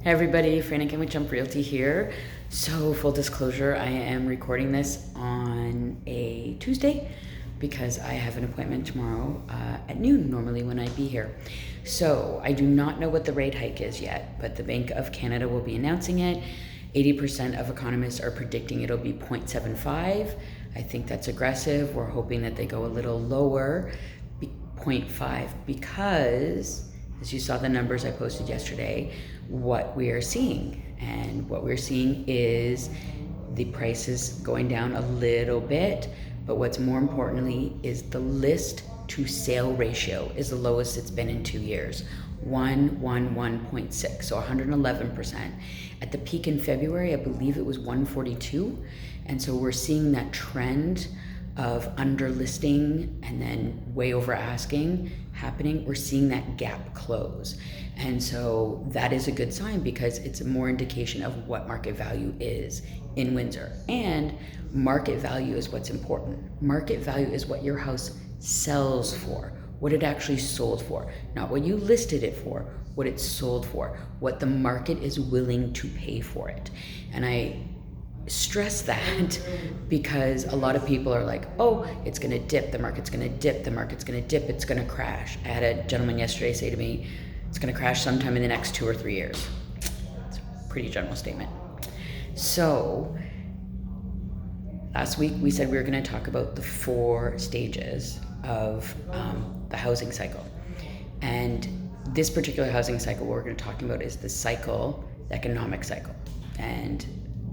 Hey everybody, Franny with Jump Realty here. So full disclosure, I am recording this on a Tuesday because I have an appointment tomorrow at noon normally when I'd be here. So I do not know what the rate hike is yet, but the Bank of Canada will be announcing it. 80% of economists are predicting it'll be 0.75. I think that's aggressive. We're hoping that they go a little lower, 0.5, because as you saw the numbers I posted yesterday, what we are seeing. And what we're seeing is the prices going down a little bit, but what's more importantly is the list to sale ratio is the lowest it's been in 2 years. 111.6, so 111%. At the peak in February, I believe it was 142. And so we're seeing that trend of underlisting and then way over asking happening. We're seeing that gap close. And so that is a good sign because it's a more indication of what market value is in Windsor. And market value is what's important. Market value is what your house sells for, what it actually sold for, not what you listed it for, what it sold for, what the market is willing to pay for it. And I stress that because a lot of people are like, oh, it's going to dip, the market's going to dip, the market's going to dip, it's going to crash. I had a gentleman yesterday say to me, it's going to crash sometime in the next 2 or 3 years. It's a pretty general statement. So last week we said we were going to talk about the 4 stages of the housing cycle. And this particular housing cycle, what we're going to be talking about is the cycle, the economic cycle. And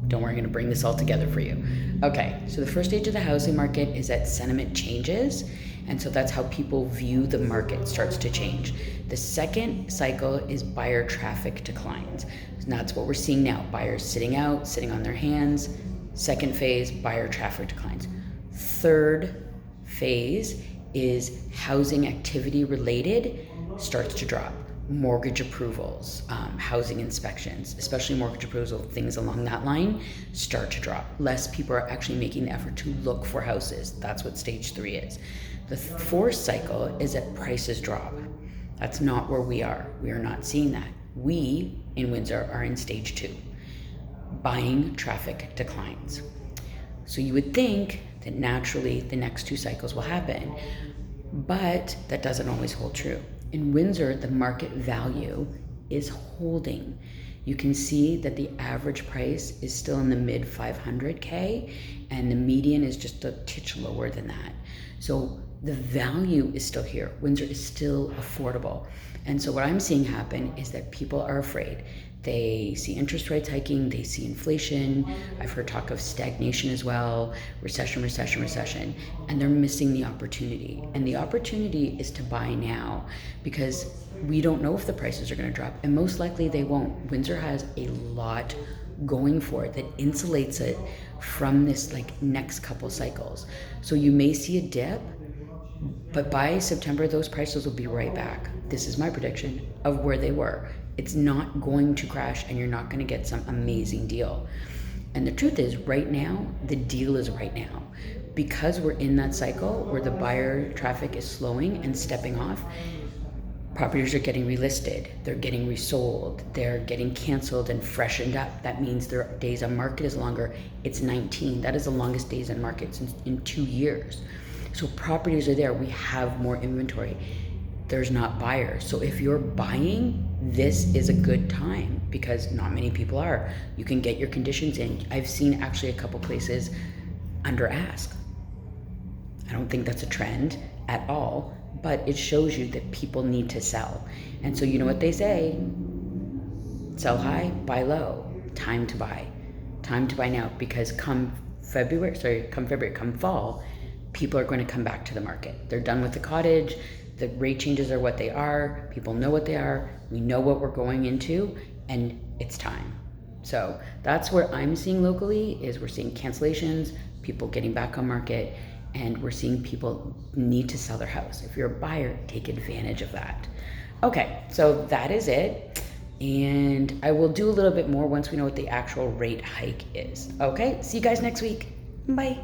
don't worry, I'm going to bring this all together for you. Okay, so the first stage of the housing market is that sentiment changes. And so that's how people view the market starts to change. The second cycle is buyer traffic declines. And that's what we're seeing now. Buyers sitting out, sitting on their hands. Second phase, buyer traffic declines. Third phase is housing activity related starts to drop. Mortgage approvals, housing inspections, especially mortgage approval, things along that line start to drop. Less people are actually making the effort to look for houses. That's what stage 3 is. The fourth cycle is that prices drop. That's not where we are. We are not seeing that. We in Windsor are in stage 2. Buying traffic declines. So you would think that naturally the next 2 cycles will happen, but that doesn't always hold true. In Windsor, the market value is holding. You can see that the average price is still in the mid 500K and the median is just a titch lower than that. So the value is still here. Windsor is still affordable. And so what I'm seeing happen is that people are afraid. They see interest rates hiking, they see inflation. I've heard talk of stagnation as well, recession, and they're missing the opportunity. And the opportunity is to buy now because we don't know if the prices are going to drop, and most likely they won't. Windsor has a lot going for it that insulates it from this next couple cycles. So you may see a dip, but by September, those prices will be right back. This is my prediction of where they were. It's not going to crash and you're not going to get some amazing deal. And the truth is, right now, the deal is right now. Because we're in that cycle where the buyer traffic is slowing and stepping off, properties are getting relisted, they're getting resold, they're getting canceled and freshened up. That means their days on market is longer. It's 19. That is the longest days on market in 2 years. So properties are there. We have more inventory. There's not buyers. So if you're buying, this is a good time because not many people are. You can get your conditions in. I've seen actually a couple places under ask. I don't think that's a trend at all, but it shows you that people need to sell. And so you know what they say? Sell high, buy low. Time to buy. Time to buy now because come fall, people are going to come back to the market. They're done with the cottage. The rate changes are what they are. People know what they are. We know what we're going into, and it's time. So that's what I'm seeing locally is we're seeing cancellations, people getting back on market, and we're seeing people need to sell their house. If you're a buyer, take advantage of that. Okay, so that is it. And I will do a little bit more once we know what the actual rate hike is. Okay, see you guys next week. Bye.